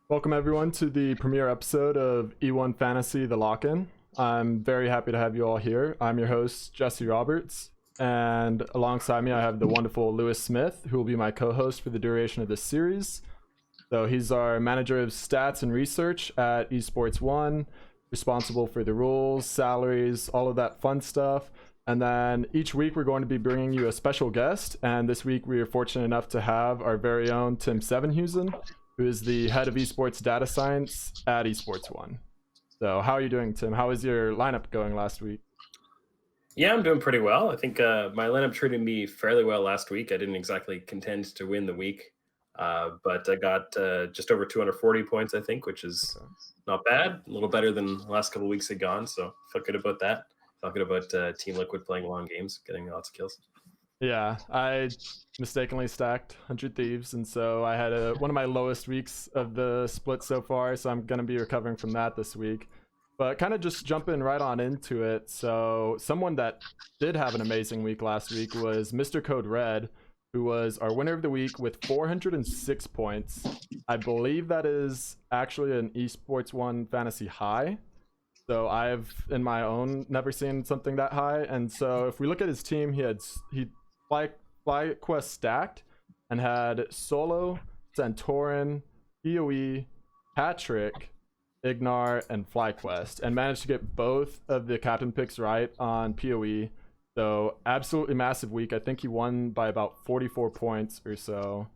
Welcome everyone to the premiere episode of E1 Fantasy The Lock-In. I'm very happy to have you all here. I'm your host, Jesse Roberts, and alongside me I have the wonderful Lewis Smith, who will be my co-host for the duration of this series. So he's our manager of stats and research at Esports 1, responsible for the rules, salaries, all of that fun stuff. And then each week we're going to be bringing you a special guest, and this week we are fortunate enough to have our very own Tim Sevenhuysen, who is the head of esports data science at Esports 1. So how are you doing, Tim? How was your lineup going last week? Yeah, I'm doing pretty well. I think my lineup treated me fairly well last week. I didn't exactly contend to win the week, but I got just over 240 points, I think, which is not bad. A little better than the last couple of weeks had gone, so felt good about that. Felt good about Team Liquid playing long games, getting lots of kills. Yeah, I mistakenly stacked 100 Thieves, and so I had one of my lowest weeks of the split so far, so I'm going to be recovering from that this week. But kind of just jumping right on into it, so someone that did have an amazing week last week was Mr. Code Red, who was our winner of the week with 406 points. I believe that is actually an Esports 1 fantasy high. So I've, in my own, never seen something that high. And so if we look at his team, he FlyQuest stacked and had Solo, Santorin, PoE, Patrick, Ignar, and FlyQuest, and managed to get both of the captain picks right on PoE. So absolutely massive week. I think he won by about 44 points or so.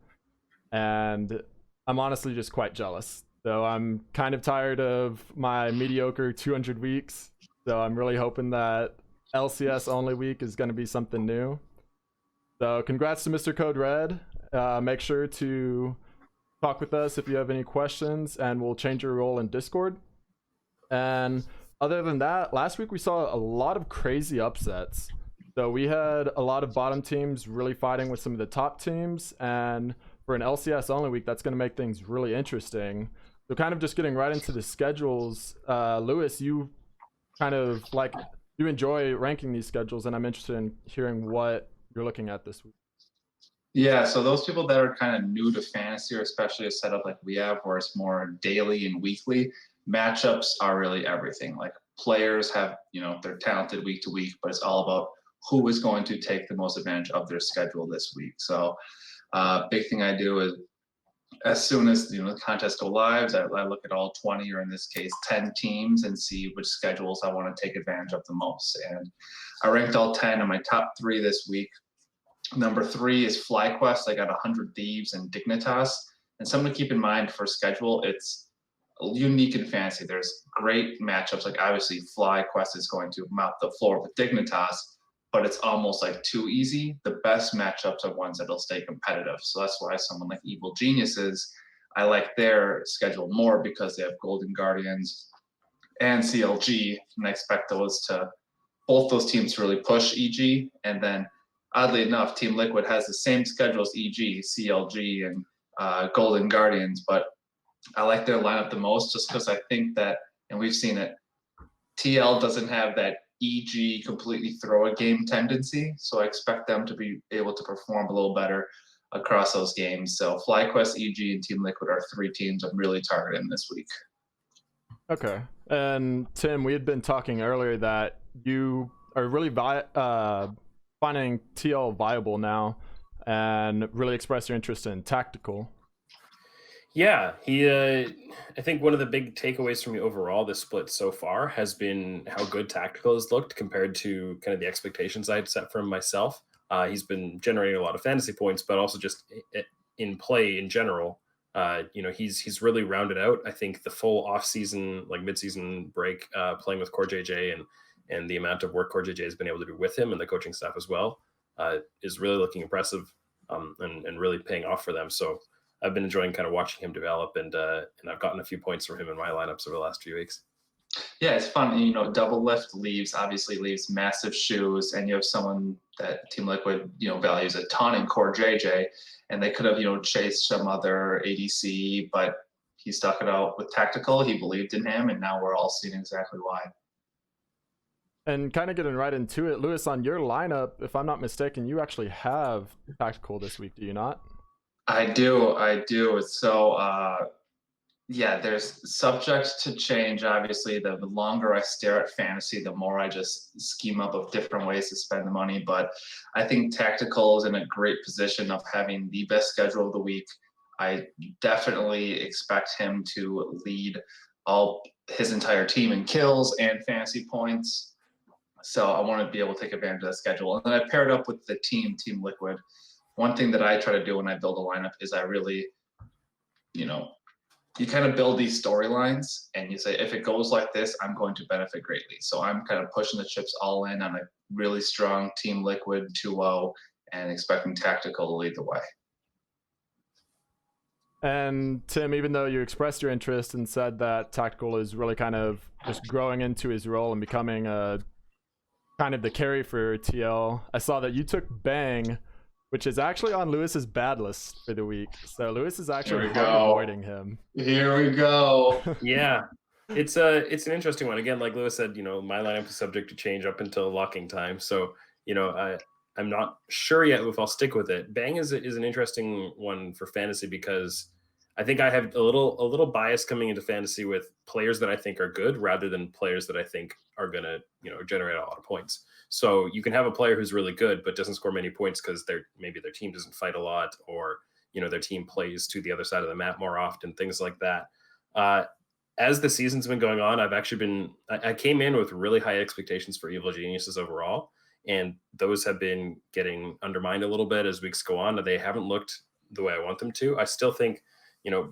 And I'm honestly just quite jealous. So I'm kind of tired of my mediocre 200 weeks. So I'm really hoping that LCS only week is going to be something new. So congrats to Mr. Code Red. Make sure to talk with us if you have any questions, and we'll change your role in Discord. And other than that, last week we saw a lot of crazy upsets. So we had a lot of bottom teams really fighting with some of the top teams, and for an LCS only week, that's going to make things really interesting. So kind of just getting right into the schedules, Lewis, you kind of you enjoy ranking these schedules, and I'm interested in hearing what you're looking at this week. Yeah, so those people that are kind of new to fantasy, or especially a setup like we have where it's more daily and weekly, matchups are really everything. Like players have, they're talented week to week, but it's all about who is going to take the most advantage of their schedule this week. So big thing I do is as soon as the contest go live, I look at all 20, or in this case 10 teams, and see which schedules I want to take advantage of the most. And I ranked all 10 in my top 3 this week. Number 3 is FlyQuest. I got 100 Thieves and Dignitas. And something to keep in mind for schedule, it's unique in fantasy. There's great matchups. Like obviously FlyQuest is going to mount the floor with Dignitas, but it's almost like too easy. The best matchups are ones that'll stay competitive. So that's why someone like Evil Geniuses, I like their schedule more, because they have Golden Guardians and CLG, and I expect both those teams to really push EG. And then oddly enough, Team Liquid has the same schedule as EG, CLG, and Golden Guardians, but I like their lineup the most, just because I think that, and we've seen it, TL doesn't have that EG completely throw a game tendency, so I expect them to be able to perform a little better across those games. So FlyQuest, EG, and Team Liquid are 3 teams I'm really targeting this week. Okay. And Tim, we had been talking earlier that you are really finding TL viable now, and really express your interest in tactical. Yeah, I think one of the big takeaways from me overall this split so far has been how good tactical has looked compared to kind of the expectations I'd set for myself. He's been generating a lot of fantasy points, but also just in play in general. He's really rounded out. I think the full off season, like mid-season break, playing with Core JJ and the amount of work Core JJ has been able to do with him and the coaching staff as well, is really looking impressive, and really paying off for them. So I've been enjoying kind of watching him develop, and I've gotten a few points from him in my lineups over the last few weeks. Yeah, it's fun. You know, double lift obviously leaves massive shoes, and you have someone that Team Liquid, values a ton in Core JJ, and they could have, chased some other ADC, but he stuck it out with Tactical. He believed in him, and now we're all seeing exactly why. And kind of getting right into it, Lewis, on your lineup, if I'm not mistaken, you actually have Tactical this week, do you not? I do. So, yeah, there's subject to change. Obviously, the longer I stare at fantasy, the more I just scheme up of different ways to spend the money. But I think Tactical is in a great position of having the best schedule of the week. I definitely expect him to lead his entire team in kills and fantasy points. So I want to be able to take advantage of that schedule. And then I paired up with the Team Liquid. One thing that I try to do when I build a lineup is I really, you kind of build these storylines and you say, if it goes like this, I'm going to benefit greatly. So I'm kind of pushing the chips all in on a really strong Team Liquid 2-0 and expecting Tactical to lead the way. And Tim, even though you expressed your interest and said that Tactical is really kind of just growing into his role and becoming kind of the carry for TL, I saw that you took Bang, which is actually on Lewis's bad list for the week. So Lewis is actually avoiding him. Here we go. Yeah. It's an interesting one. Again, like Lewis said, my lineup is subject to change up until locking time. So, I'm not sure yet if I'll stick with it. Bang is an interesting one for fantasy because I think I have a little bias coming into fantasy with players that I think are good rather than players that I think are going to, generate a lot of points. So you can have a player who's really good but doesn't score many points because maybe their team doesn't fight a lot, or their team plays to the other side of the map more often, things like that. As the season's been going on, I came in with really high expectations for Evil Geniuses overall, and those have been getting undermined a little bit as weeks go on. They haven't looked the way I want them to. I still think,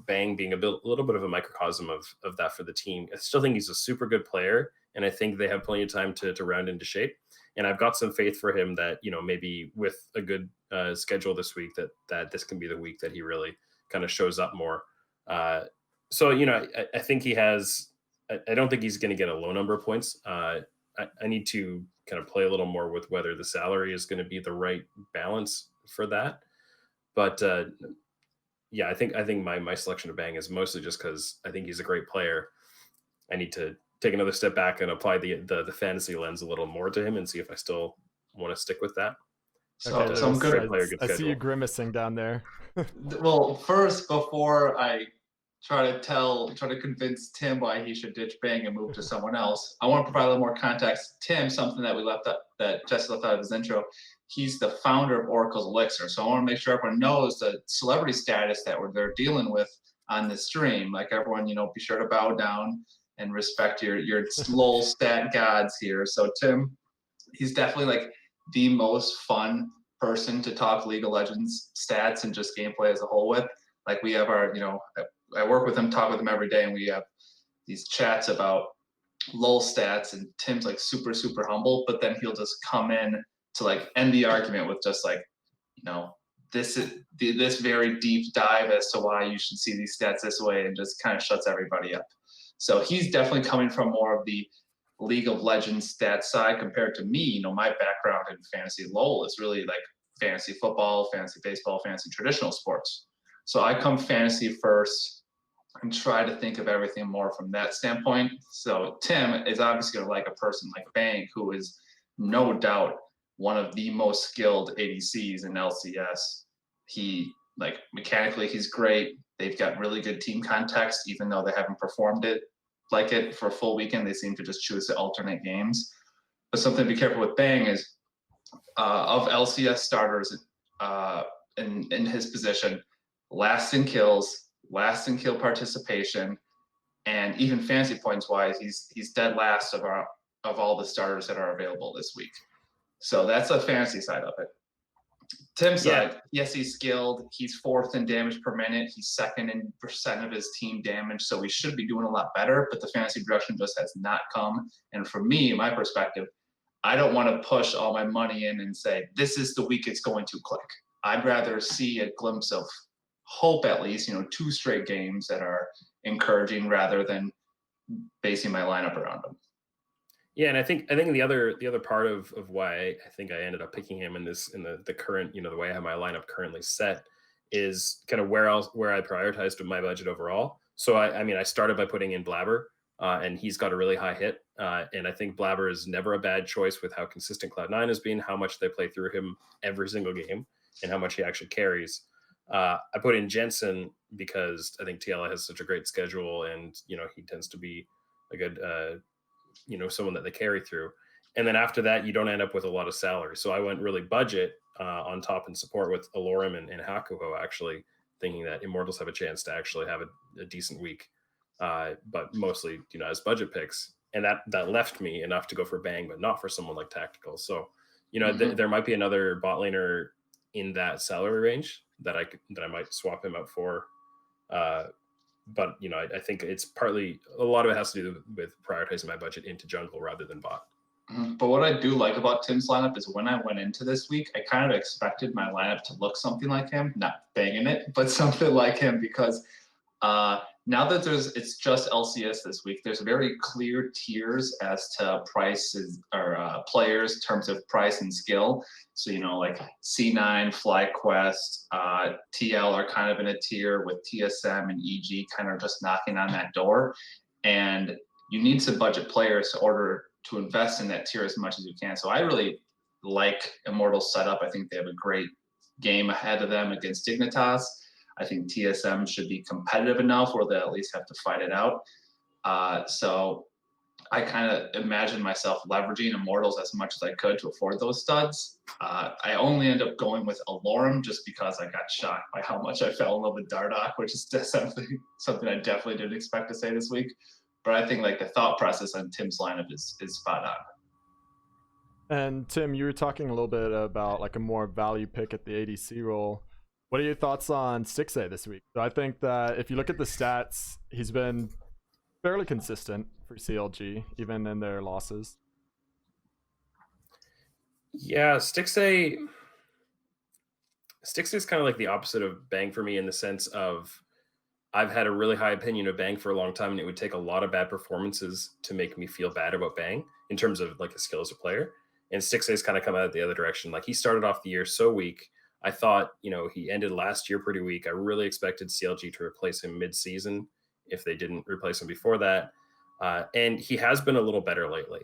Bang being a little bit of a microcosm of that for the team. I still think he's a super good player, and I think they have plenty of time to round into shape. And I've got some faith for him that, maybe with a good schedule this week, that this can be the week that he really kind of shows up more. So, I think he has, I don't think he's going to get a low number of points. I need to kind of play a little more with whether the salary is going to be the right balance for that. But yeah, I think my selection of Bang is mostly just because I think he's a great player. I need to take another step back and apply the fantasy lens a little more to him and see if I still want to stick with that. So, Okay, so I'm good. I see you grimacing down there. Well, first, before I try to convince Tim why he should ditch Bang and move to someone else, I want to provide a little more context. Tim, something that Jesse left out of his intro, he's the founder of Oracle's Elixir. So I want to make sure everyone knows the celebrity status that they're dealing with on this stream. Like everyone, be sure to bow down and respect your LOL stat gods here. So Tim, he's definitely like the most fun person to talk League of Legends stats and just gameplay as a whole with. Like we have our, I work with him, talk with him every day, and we have these chats about LOL stats, and Tim's like super, super humble, but then he'll just come in to like end the argument with just like, this very deep dive as to why you should see these stats this way, and just kind of shuts everybody up. So he's definitely coming from more of the League of Legends stats side compared to me. My background in fantasy LOL is really like fantasy football, fantasy baseball, fantasy traditional sports. So I come fantasy first and try to think of everything more from that standpoint. So Tim is obviously going to like a person like Bang, who is no doubt one of the most skilled ADCs in LCS. He, like, mechanically, he's great. They've got really good team context, even though they haven't performed it for a full weekend. They seem to just choose to alternate games. But something to be careful with Bang is of LCS starters in his position, last in kills, last in kill participation, and even fantasy points wise, he's dead last of all the starters that are available this week. So that's the fantasy side of it. Tim's side, yes, he's skilled. He's fourth in damage per minute. He's second in percent of his team damage. So we should be doing a lot better, but the fantasy production just has not come. And for me, in my perspective, I don't want to push all my money in and say, this is the week it's going to click. I'd rather see a glimpse of hope, at least, 2 straight games that are encouraging, rather than basing my lineup around him. Yeah, and I think the other part of why I think I ended up picking him in the current, the way I have my lineup currently set is kind of where I prioritized my budget overall. So I mean I started by putting in Blabber, and he's got a really high hit, and I think Blabber is never a bad choice with how consistent Cloud9 has been, how much they play through him every single game, and how much he actually carries. I put in Jensen because I think TLA has such a great schedule, and he tends to be a good someone that they carry through. And then after that, you don't end up with a lot of salary. So I went really budget on top and support with Alorum and Hakuho, actually thinking that Immortals have a chance to actually have a decent week, but mostly as budget picks. And that left me enough to go for Bang, but not for someone like Tactical. So there might be another bot laner in that salary range that I might swap him out for. But I think it's partly, a lot of it has to do with prioritizing my budget into jungle rather than bot. But what I do like about Tim's lineup is when I went into this week, I kind of expected my lineup to look something like him, not banging it, but something like him, because now that it's just LCS this week, there's very clear tiers as to prices or players in terms of price and skill. So, like C9, FlyQuest, TL are kind of in a tier with TSM and EG kind of just knocking on that door. And you need some budget players in order to invest in that tier as much as you can. So I really like Immortals setup. I think they have a great game ahead of them against Dignitas. I think TSM should be competitive enough where they at least have to fight it out. So I kind of imagine myself leveraging Immortals as much as I could to afford those studs. I only end up going with Alorum just because I got shocked by how much I fell in love with Dardoch, which is something I definitely didn't expect to say this week. But I think like the thought process on Tim's lineup is spot on. And Tim, you were talking a little bit about like a more value pick at the ADC role. What are your thoughts on Stixxay this week? So I think that if you look at the stats, he's been fairly consistent for CLG, even in their losses. Yeah, Stixxay is kind of like the opposite of Bang for me in the sense of I've had a really high opinion of Bang for a long time, and it would take a lot of bad performances to make me feel bad about Bang in terms of like a skill as a player. And Stixxay's kind of come out the other direction. Like he started off the year so weak. I thought, he ended last year pretty weak. I really expected CLG to replace him mid-season if they didn't replace him before that. And he has been a little better lately.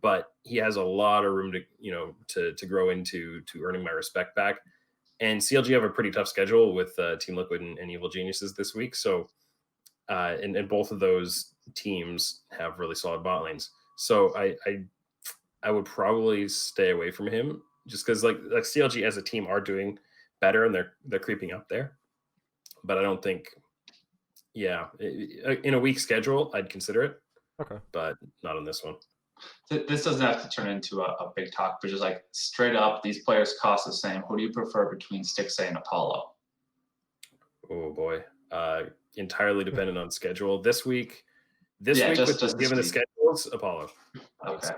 But he has a lot of room to grow into earning my respect back. And CLG have a pretty tough schedule with Team Liquid and Evil Geniuses this week. So, and both of those teams have really solid bot lanes. So I would probably stay away from him just because like CLG as a team are doing better and they're creeping up there. But I don't think, in a weak schedule, I'd consider it. Okay. But not on this one. This doesn't have to turn into a big talk, but just like straight up, these players cost the same. Who do you prefer between Stixxay and Apollo? Oh boy, entirely dependent on schedule. This week, just given the schedules, Apollo. Okay.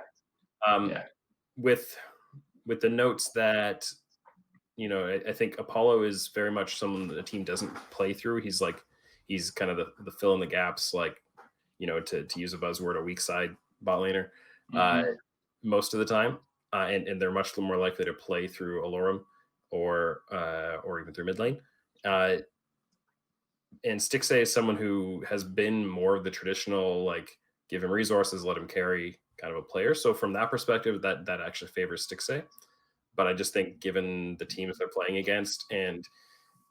With the notes that I think Apollo is very much someone that the team doesn't play through. He's kind of the fill in the gaps, like to use a buzzword, a weak side bot laner. Most of the time, and they're much more likely to play through Alorum or even through mid lane. And Stixxay is someone who has been more of the traditional, like give him resources, let him carry kind of a player. So from that perspective, that actually favors Stixxay. But I just think given the teams they're playing against, and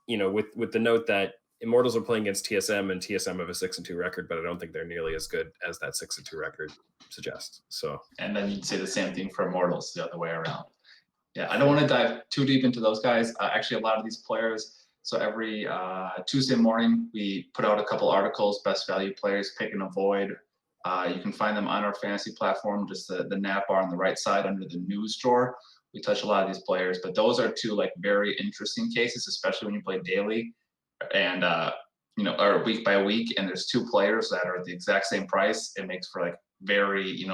with the note that Immortals are playing against TSM, and TSM have a 6-2 record, but I don't think they're nearly as good as that 6-2 record suggests. So, and then you'd say the same thing for Immortals the other way around. Yeah, I don't want to dive too deep into those guys. Actually, a lot of these players. So every Tuesday morning, we put out a couple articles, best value players, pick and avoid. You can find them on our fantasy platform, just the nav bar on the right side under the news drawer. We touch a lot of these players, but those are two like very interesting cases, especially when you play daily. And or week by week, and there's two players that are the exact same price. It makes for like very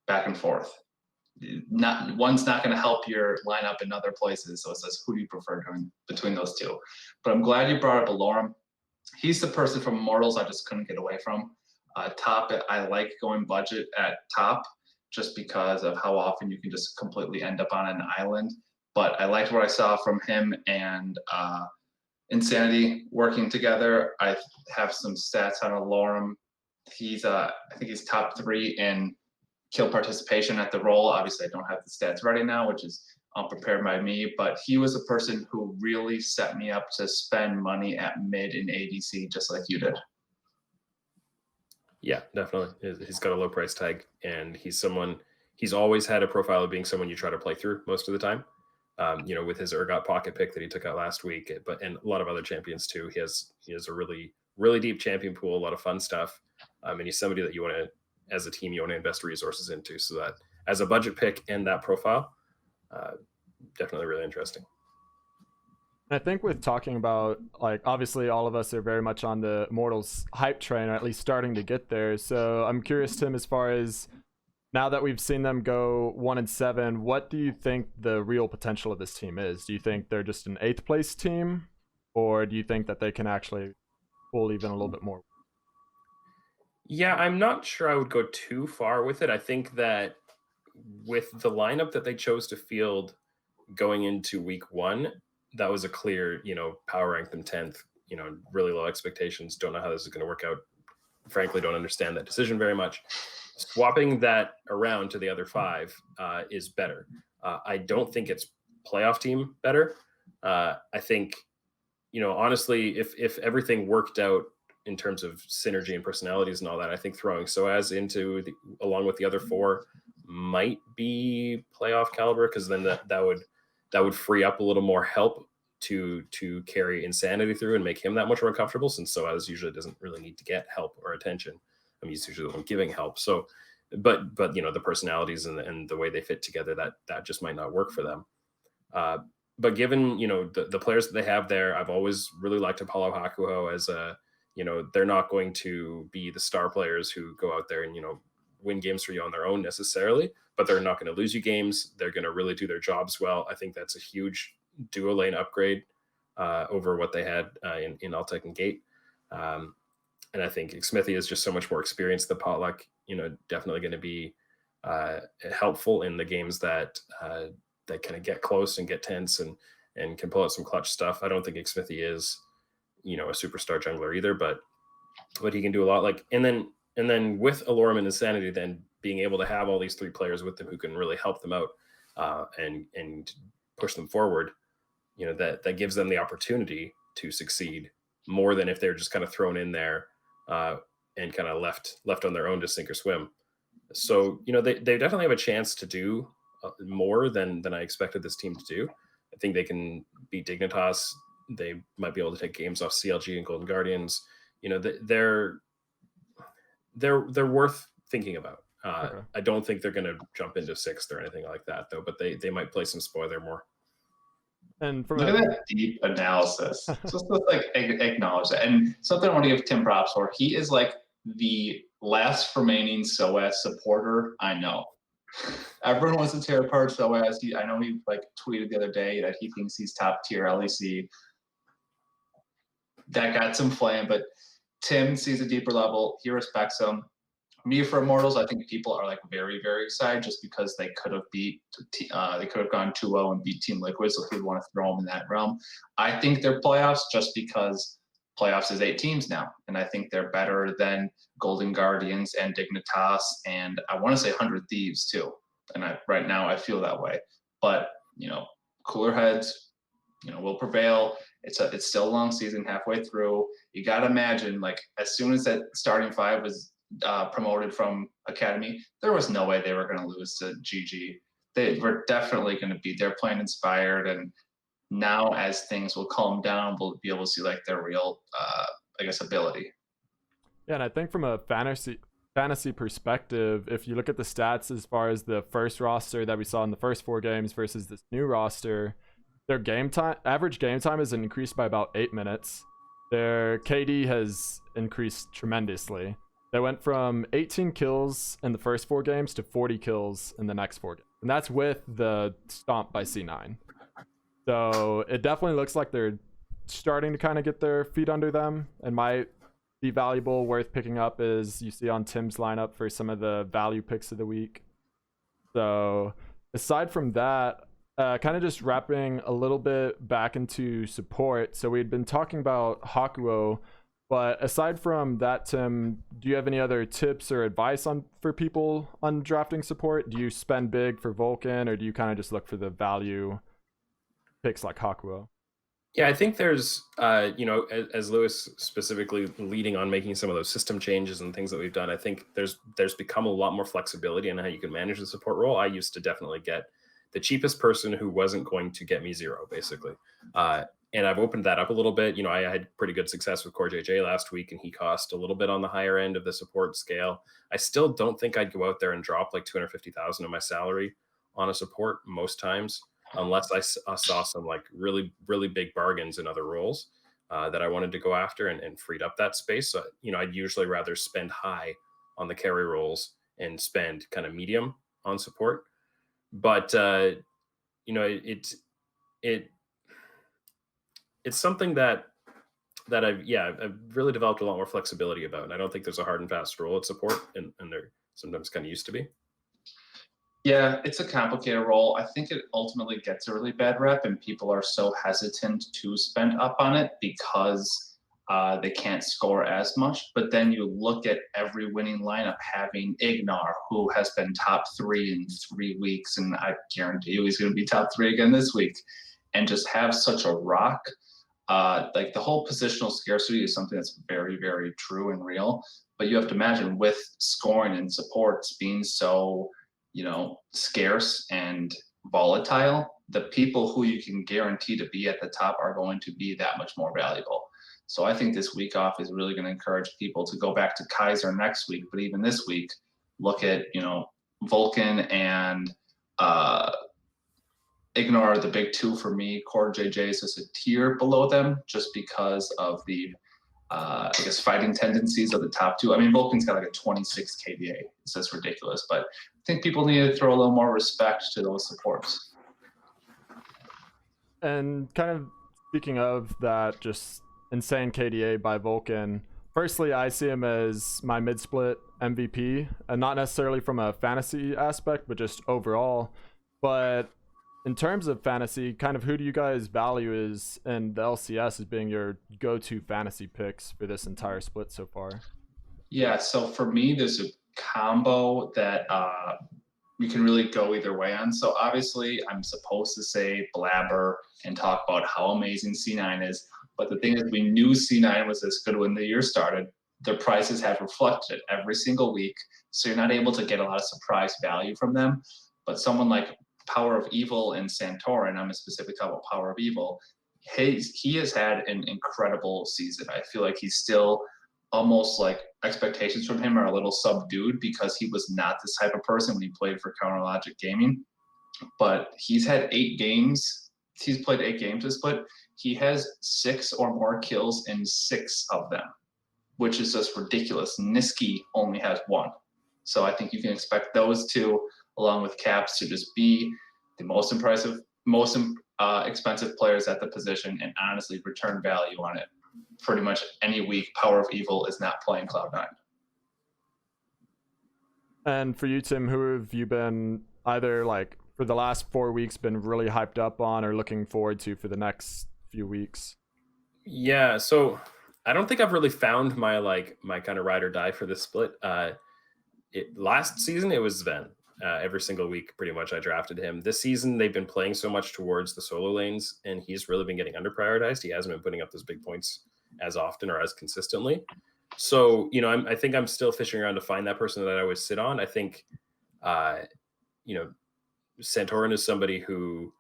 back and forth. One's not going to help your lineup in other places, so it says who do you prefer between those two. But I'm glad you brought up Alorum. He's the person from Immortals I just couldn't get away from. Top, I like going budget at top just because of how often you can just completely end up on an island. But I liked what I saw from him and Insanity working together. I have some stats on Alorum. He's I think he's top 3 in kill participation at the role. Obviously, I don't have the stats ready now, which is unprepared by me, but he was a person who really set me up to spend money at mid and ADC just like you did. Yeah, definitely. He's got a low price tag, and he's always had a profile of being someone you try to play through most of the time. With his Urgot pocket pick that he took out last week, and a lot of other champions too. He has a really, really deep champion pool, a lot of fun stuff. And he's somebody that you want to, as a team, you want to invest resources into, so that as a budget pick and that profile, definitely really interesting. I think with talking about, like, obviously all of us are very much on the Immortals hype train, or at least starting to get there. So I'm curious, Tim, as far as now that we've seen them go 1-7, what do you think the real potential of this team is? Do you think they're just an 8th place team, or do you think that they can actually pull even a little bit more? Yeah, I'm not sure I would go too far with it. I think that with the lineup that they chose to field going into week 1, that was a clear, power rank them 10th, really low expectations. Don't know how this is going to work out. Frankly, don't understand that decision very much. Swapping that around to the other 5 is better. I don't think it's playoff team better. I think, honestly, if everything worked out in terms of synergy and personalities and all that, I think throwing Soaz along with the other 4 might be playoff caliber, because then that would free up a little more help to carry Insanity through and make him that much more comfortable, since Soaz usually doesn't really need to get help or attention. I mean, he's usually the one giving help. So, but the personalities and the way they fit together, that just might not work for them. But given the players that they have there, I've always really liked Apollo Hakuho as a they're not going to be the star players who go out there and win games for you on their own necessarily, but they're not going to lose you games. They're going to really do their jobs well. I think that's a huge duo lane upgrade over what they had in Altec and Gate. And I think Smithy is just so much more experienced. The Potluck, definitely going to be helpful in the games that kind of get close and get tense and can pull out some clutch stuff. I don't think Smithy is, a superstar jungler either, but he can do a lot. And then with Alorum and Insanity, then being able to have all these 3 players with them who can really help them out and push them forward, that gives them the opportunity to succeed more than if they're just kind of thrown in there and kind of left on their own to sink or swim. So, they definitely have a chance to do more than I expected this team to do. I think they can beat Dignitas. They might be able to take games off CLG and Golden Guardians. They're worth thinking about. Okay. I don't think they're going to jump into 6th or anything like that, though. But they might play some spoiler more. And look at that deep analysis. Just acknowledge that. And something I want to give Tim props for. He is like the last remaining SOAS supporter I know. Everyone wants to tear apart SOAS. I know he tweeted the other day that he thinks he's top tier LEC. That got some flame, but Tim sees a deeper level. He respects him. Me, for Immortals, I think people are very, very excited just because they could have gone 2-0 and beat Team Liquid, so people want to throw them in that realm. I think they're playoffs just because playoffs is 8 teams now, and I think they're better than Golden Guardians and Dignitas, and I want to say 100 Thieves too. And right now I feel that way, but cooler heads, will prevail. It's still a long season, halfway through. You got to imagine, as soon as that starting 5 was promoted from Academy, there was no way they were going to lose to GG. They were definitely going to be. They're playing inspired, and now as things will calm down, we'll be able to see their real, ability. Yeah, and I think from a fantasy perspective, if you look at the stats as far as the first roster that we saw in the first 4 games versus this new roster, their average game time has increased by about 8 minutes. Their KD has increased tremendously. They went from 18 kills in the first 4 games to 40 kills in the next 4 games. And that's with the stomp by C9. So it definitely looks like they're starting to kind of get their feet under them and might be valuable, worth picking up, as you see on Tim's lineup for some of the value picks of the week. So aside from that, kind of just wrapping a little bit back into support. So we had been talking about Hakuo, but aside from that, Tim, do you have any other tips or advice for people on drafting support? Do you spend big for Vulcan, or do you kind of just look for the value picks like Hakuo? Yeah, I think there's, as Lewis specifically leading on making some of those system changes and things that we've done, I think there's become a lot more flexibility in how you can manage the support role. I used to definitely get the cheapest person who wasn't going to get me zero, basically. And I've opened that up a little bit. I had pretty good success with Core JJ last week, and he cost a little bit on the higher end of the support scale. I still don't think I'd go out there and drop like 250,000 of my salary on a support most times, unless I saw some like really, really big bargains in other roles that I wanted to go after and freed up that space. So, I'd usually rather spend high on the carry roles and spend kind of medium on support. But, it's something that I've really developed a lot more flexibility about. And I don't think there's a hard and fast rule at support, and there sometimes kind of used to be. Yeah, it's a complicated role. I think it ultimately gets a really bad rep, and people are so hesitant to spend up on it because they can't score as much. But then you look at every winning lineup having Ignar, who has been top 3 in 3 weeks, and I guarantee you he's going to be top 3 again this week, and just have such a rock. Like the whole positional scarcity is something that's very, very true and real. But you have to imagine with scoring and supports being so scarce and volatile, the people who you can guarantee to be at the top are going to be that much more valuable. So I think this week off is really going to encourage people to go back to Kaiser next week, but even this week, look at, Vulcan and Ignore the big 2 for me. Core JJ is just a tier below them just because of the fighting tendencies of the top 2. I mean, Vulcan's got like a 26 KDA. It's just ridiculous. But I think people need to throw a little more respect to those supports. And kind of speaking of that, just insane KDA by Vulcan. Firstly, I see him as my mid-split MVP, and not necessarily from a fantasy aspect, but just overall. But in terms of fantasy, kind of who do you guys value as in the LCS as being your go-to fantasy picks for this entire split so far? Yeah, so for me, there's a combo that you can really go either way on. So obviously, I'm supposed to say blabber and talk about how amazing C9 is. But the thing is, we knew C9 was this good when the year started. Their prices have reflected it every single week. So you're not able to get a lot of surprise value from them. But someone like Power of Evil and Santorin, I'm specifically talking about Power of Evil, he has had an incredible season. I feel like he's still almost like expectations from him are a little subdued because he was not this type of person when he played for Counter Logic Gaming. But he's had 8 games. He's played 8 games this split. He has 6 or more kills in 6 of them, which is just ridiculous. Niski only has 1. So I think you can expect those 2, along with Caps, to just be the most impressive, most expensive players at the position, and honestly return value on it. Pretty much any week, Power of Evil is not playing Cloud9. And for you, Tim, who have you been either like for the last 4 weeks been really hyped up on or looking forward to for the next few weeks? Yeah, so I don't think I've really found my kind of ride or die for this split. Last season it was Sven. Every single week, pretty much, I drafted him. This season, they've been playing so much towards the solo lanes, and he's really been getting under prioritized. He hasn't been putting up those big points as often or as consistently. So, I think I'm still fishing around to find that person that I would sit on. I think, Santorin is somebody who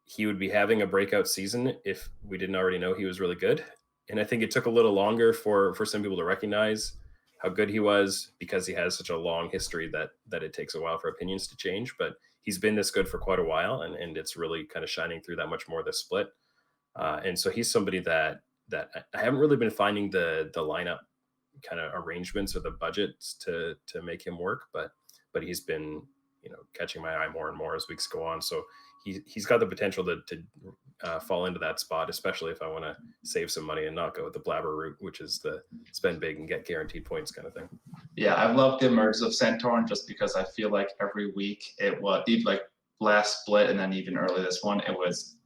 he would be having a breakout season if we didn't already know he was really good. And I think it took a little longer for some people to recognize how good he was because he has such a long history that it takes a while for opinions to change. But he's been this good for quite a while, and it's really kind of shining through that much more this split. And so he's somebody that I haven't really been finding the lineup kind of arrangements or the budgets to make him work, but he's been catching my eye more and more as weeks go on. So he's got the potential to fall into that spot, especially if I want to save some money and not go with the blabber route, which is the spend big and get guaranteed points kind of thing. Yeah, I've loved the emergence of Santorin just because I feel like every week it was like last split and then even early this one, it was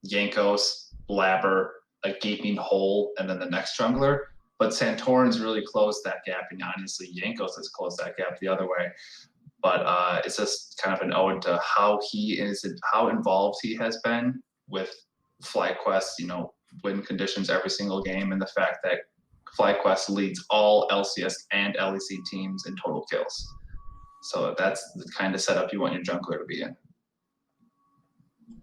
Yankos, blabber, a gaping hole, and then the next jungler. But Santorin's really closed that gap, and honestly, Yankos has closed that gap the other way. But it's just kind of an ode to how he is, how involved he has been with FlyQuest, you know, win conditions every single game, and the fact that FlyQuest leads all LCS and LEC teams in total kills. So that's the kind of setup you want your jungler to be in.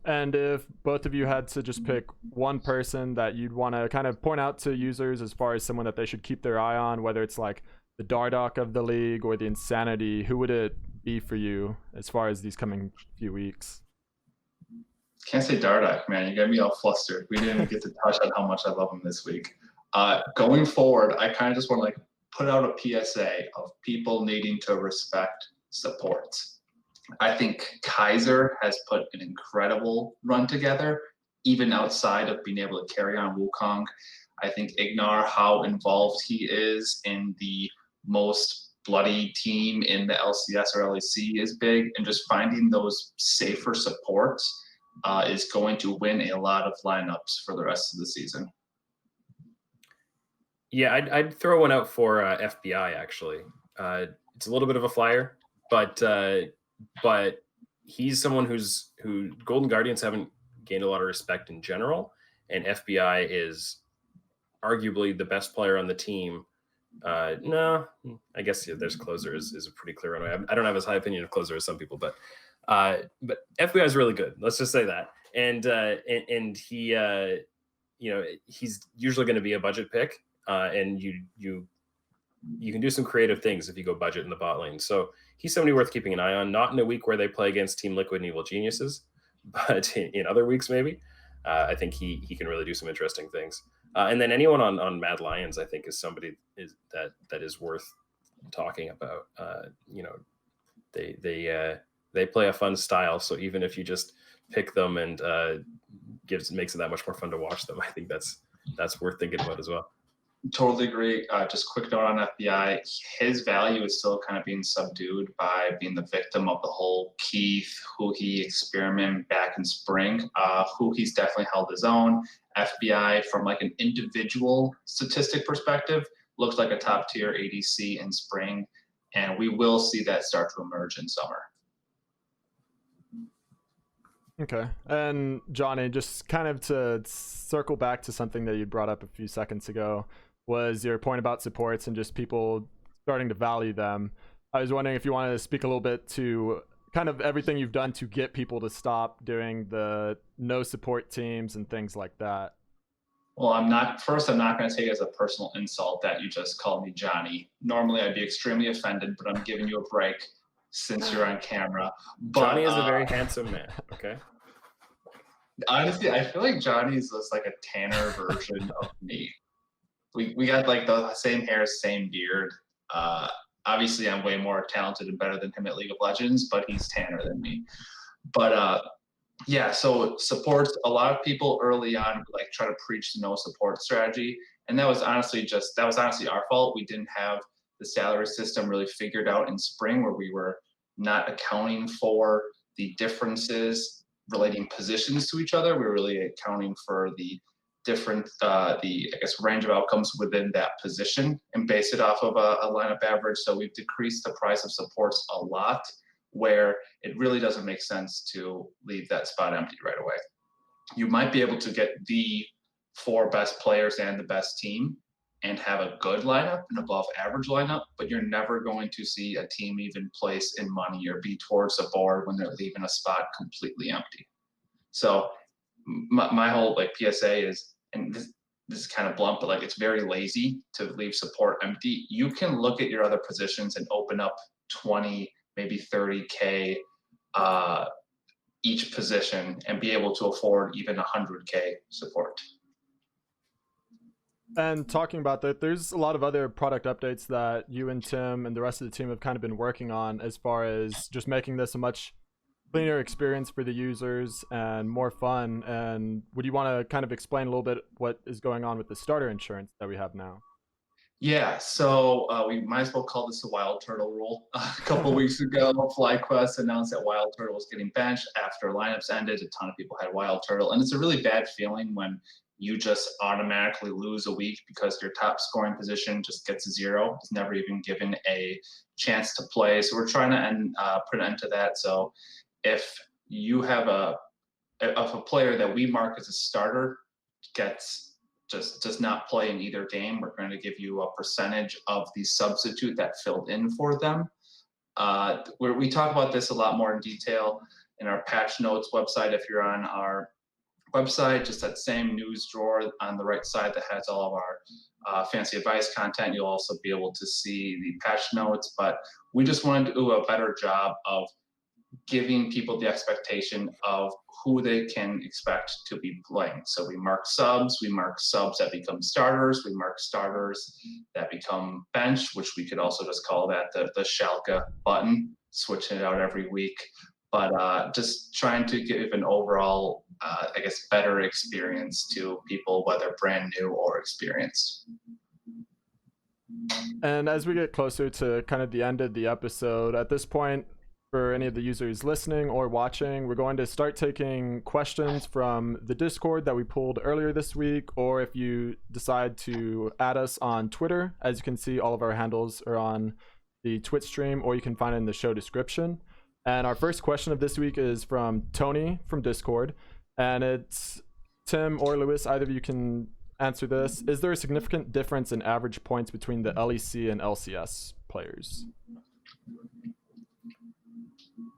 And if both of you had to just pick one person that you'd want to kind of point out to users as far as someone that they should keep their eye on, whether it's like the Dardoch of the league or the Insanity, who would it be for you as far as these coming few weeks? Can't say Dardoch, man. You got me all flustered. We didn't even get to touch on how much I love him this week. Going forward, I kind of just want to like put out a PSA of people needing to respect support. I think Kaiser has put an incredible run together, even outside of being able to carry on Wukong. I think Ignar, how involved he is in the most bloody team in the LCS or LEC is big, and just finding those safer supports is going to win a lot of lineups for the rest of the season. Yeah, I'd throw one out for FBI actually. It's a little bit of a flyer, but he's someone who Golden Guardians haven't gained a lot of respect in general, and FBI is arguably the best player on the team. No, I guess there's Closer is a pretty clear runway. I don't have as high opinion of Closer as some people, but FBI is really good. Let's just say that. And he, you know, he's usually going to be a budget pick, and you can do some creative things if you go budget in the bot lane. So he's somebody worth keeping an eye on. Not in a week where they play against Team Liquid and Evil Geniuses, but in other weeks maybe. I think he can really do some interesting things. And then anyone on Mad Lions, I think, is somebody that is worth talking about. You know, they play a fun style, so even if you just pick them and makes it that much more fun to watch them, I think that's worth thinking about as well. Totally agree. Just quick note on FBI, his value is still kind of being subdued by being the victim of the whole Keith, who he experimented back in spring, who he's definitely held his own. FBI, from like an individual statistic perspective, looks like a top tier ADC in spring, and we will see that start to emerge in summer. Okay. And Johnny, just kind of to circle back to something that you brought up a few seconds ago, was your point about supports and just people starting to value them. I was wondering if you wanted to speak a little bit to kind of everything you've done to get people to stop doing the no support teams and things like that. Well, I'm not going to take it as a personal insult that you just called me Johnny. Normally I'd be extremely offended, but I'm giving you a break since you're on camera. But, Johnny is a very handsome man, okay? Honestly, I feel like Johnny's just like a tanner version of me. We got like the same hair, same beard. Obviously, I'm way more talented and better than him at League of Legends, but he's tanner than me. But yeah, so supports, a lot of people early on like try to preach the no support strategy, and that was honestly our fault. We didn't have the salary system really figured out in spring, where we were not accounting for the differences relating positions to each other. We were really accounting for the different, I guess, range of outcomes within that position and base it off of a lineup average. So we've decreased the price of supports a lot, where it really doesn't make sense to leave that spot empty right away. You might be able to get the 4 best players and the best team and have a good lineup, an above average lineup, but you're never going to see a team even place in money or be towards the board when they're leaving a spot completely empty. So my whole like PSA is, and this is kind of blunt, but like it's very lazy to leave support empty. You can look at your other positions and open up 20, maybe 30K each position and be able to afford even 100K support. And talking about that, there's a lot of other product updates that you and Tim and the rest of the team have kind of been working on as far as just making this a much cleaner experience for the users and more fun. And would you want to kind of explain a little bit what is going on with the starter insurance that we have now? Yeah, so we might as well call this a Wild Turtle rule. A couple weeks ago, FlyQuest announced that Wild Turtle was getting benched after lineups ended. A ton of people had Wild Turtle, and it's a really bad feeling when you just automatically lose a week because your top scoring position just gets a 0. It's never even given a chance to play. So we're trying to put an end to that. So if you have if a player that we mark as a starter gets just does not play in either game, we're going to give you a percentage of the substitute that filled in for them. Where we talk about this a lot more in detail in our patch notes website. If you're on our website, just that same news drawer on the right side that has all of our fancy advice content, you'll also be able to see the patch notes. But we just wanted to do a better job of giving people the expectation of who they can expect to be playing. So we mark subs that become starters, we mark starters that become bench, which we could also just call that the Schalke button, switching it out every week. But just trying to give an overall, I guess, better experience to people, whether brand new or experienced. And as we get closer to kind of the end of the episode, at this point, for any of the users listening or watching, we're going to start taking questions from the Discord that we pulled earlier this week, or if you decide to add us on Twitter, as you can see, all of our handles are on the Twitch stream, or you can find it in the show description. And our first question of this week is from Tony from Discord, and it's Tim or Lewis, either of you can answer this. Is there a significant difference in average points between the LEC and LCS players?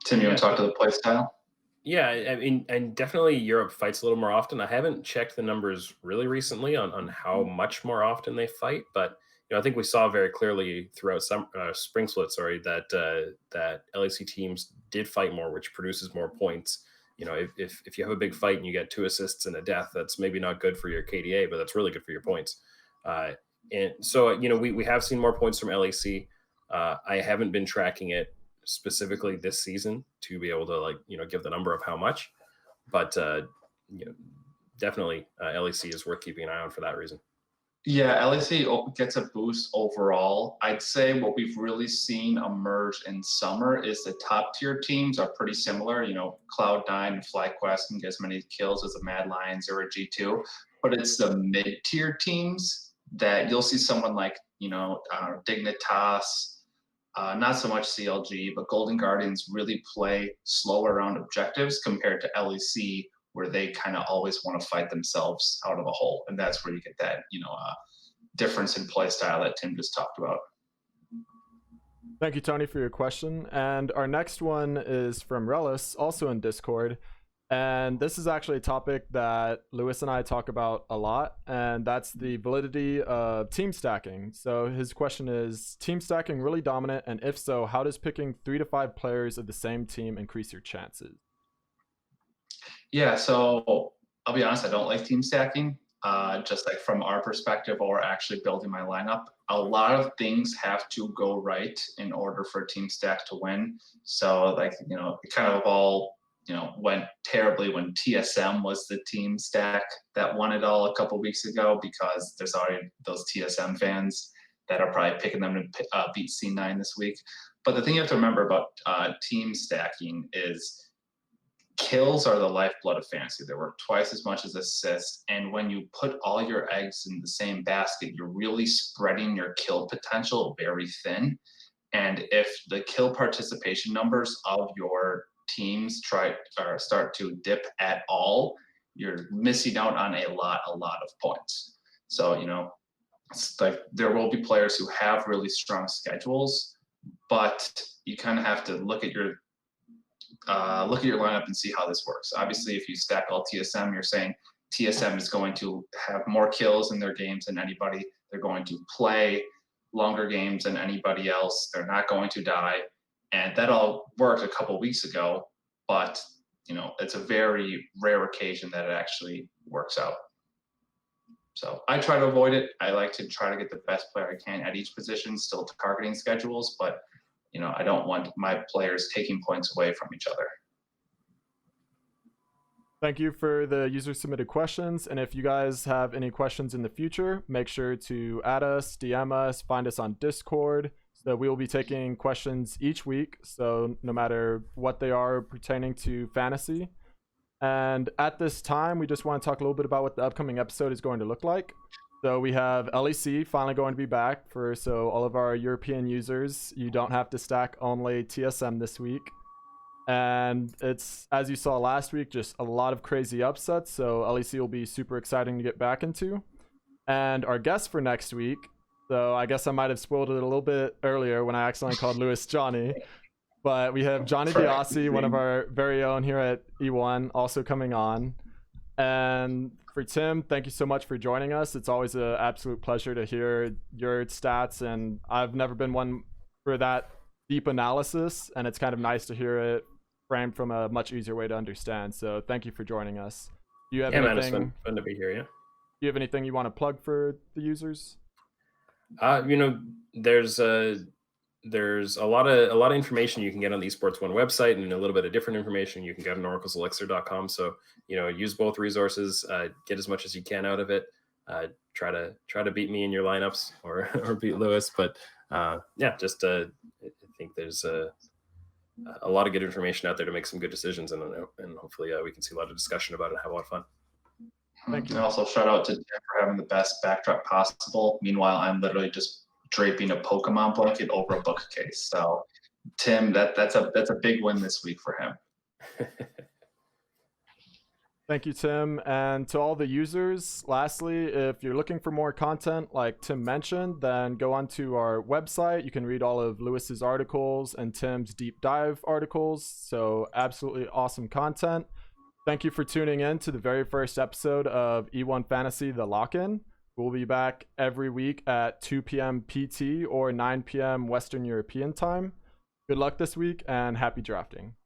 Tim, you want to talk to the play style? Yeah, I mean, and definitely Europe fights a little more often. I haven't checked the numbers really recently on how much more often they fight, but I think we saw very clearly throughout some spring split, that LEC teams did fight more, which produces more points. If you have a big fight and you get 2 assists and a death, that's maybe not good for your KDA, but that's really good for your points. And so we have seen more points from LEC. I haven't been tracking it specifically this season to be able to give the number of how much, but definitely LEC is worth keeping an eye on for that reason. Yeah, LEC gets a boost overall. I'd say what we've really seen emerge in summer is the top tier teams are pretty similar. Cloud9 and FlyQuest can get as many kills as a Mad Lions or a G2, but it's the mid tier teams that you'll see someone like Dignitas. Not so much CLG, but Golden Guardians really play slow around objectives compared to LEC, where they kind of always want to fight themselves out of a hole. And that's where you get that, difference in play style that Tim just talked about. Thank you, Tony, for your question. And our next one is from Relis, also in Discord. And this is actually a topic that Lewis and I talk about a lot, and that's the validity of team stacking. So his question is, team stacking really dominant? And if so, how does picking 3 to 5 players of the same team increase your chances? Yeah, so I'll be honest, I don't like team stacking. Just like from our perspective or actually building my lineup, a lot of things have to go right in order for a team stack to win. So it kind of all went terribly when TSM was the team stack that won it all a couple weeks ago, because there's already those TSM fans that are probably picking them to beat C9 this week. But the thing you have to remember about team stacking is kills are the lifeblood of fantasy. They're worth twice as much as assists. And when you put all your eggs in the same basket, you're really spreading your kill potential very thin. And if the kill participation numbers of your teams start to dip at all, you're missing out on a lot of points. So it's like there will be players who have really strong schedules, but you kind of have to look at your lineup and see how this works. Obviously, if you stack all TSM, you're saying TSM is going to have more kills in their games than anybody. They're going to play longer games than anybody else. They're not going to die. And that all worked a couple weeks ago, but it's a very rare occasion that it actually works out. So I try to avoid it. I like to try to get the best player I can at each position, still targeting schedules, but I don't want my players taking points away from each other. Thank you for the user submitted questions. And if you guys have any questions in the future, make sure to add us, DM us, find us on Discord. So we will be taking questions each week. So no matter what they are pertaining to fantasy. And at this time, we just want to talk a little bit about what the upcoming episode is going to look like. So we have LEC finally going to be back so all of our European users, you don't have to stack only TSM this week. And it's, as you saw last week, just a lot of crazy upsets. So LEC will be super exciting to get back into. And our guest for next week, so I guess I might have spoiled it a little bit earlier when I accidentally called Lewis Johnny. But we have Johnny Biasi, one of our very own here at E1, also coming on. And for Tim, thank you so much for joining us. It's always an absolute pleasure to hear your stats. And I've never been one for that deep analysis. And it's kind of nice to hear it framed from a much easier way to understand. So thank you for joining us. Do you have anything? Man, it's fun to be here. Yeah. Do you have anything you want to plug for the users? There's a lot of information you can get on the Esports One website, and a little bit of different information you can get on oracleselixir.com. So use both resources, get as much as you can out of it. Try to beat me in your lineups or beat Lewis, but I think there's a lot of good information out there to make some good decisions, and hopefully we can see a lot of discussion about it and have a lot of fun. Thank you. And also shout out to Tim for having the best backdrop possible. Meanwhile, I'm literally just draping a Pokemon blanket over a bookcase. So Tim, that's a big win this week for him. Thank you, Tim. And to all the users, lastly, if you're looking for more content like Tim mentioned, then go onto our website. You can read all of Lewis's articles and Tim's deep dive articles. So absolutely awesome content. Thank you for tuning in to the very first episode of E1 Fantasy, The Lock-In. We'll be back every week at 2 p.m. PT or 9 p.m. Western European time. Good luck this week and happy drafting.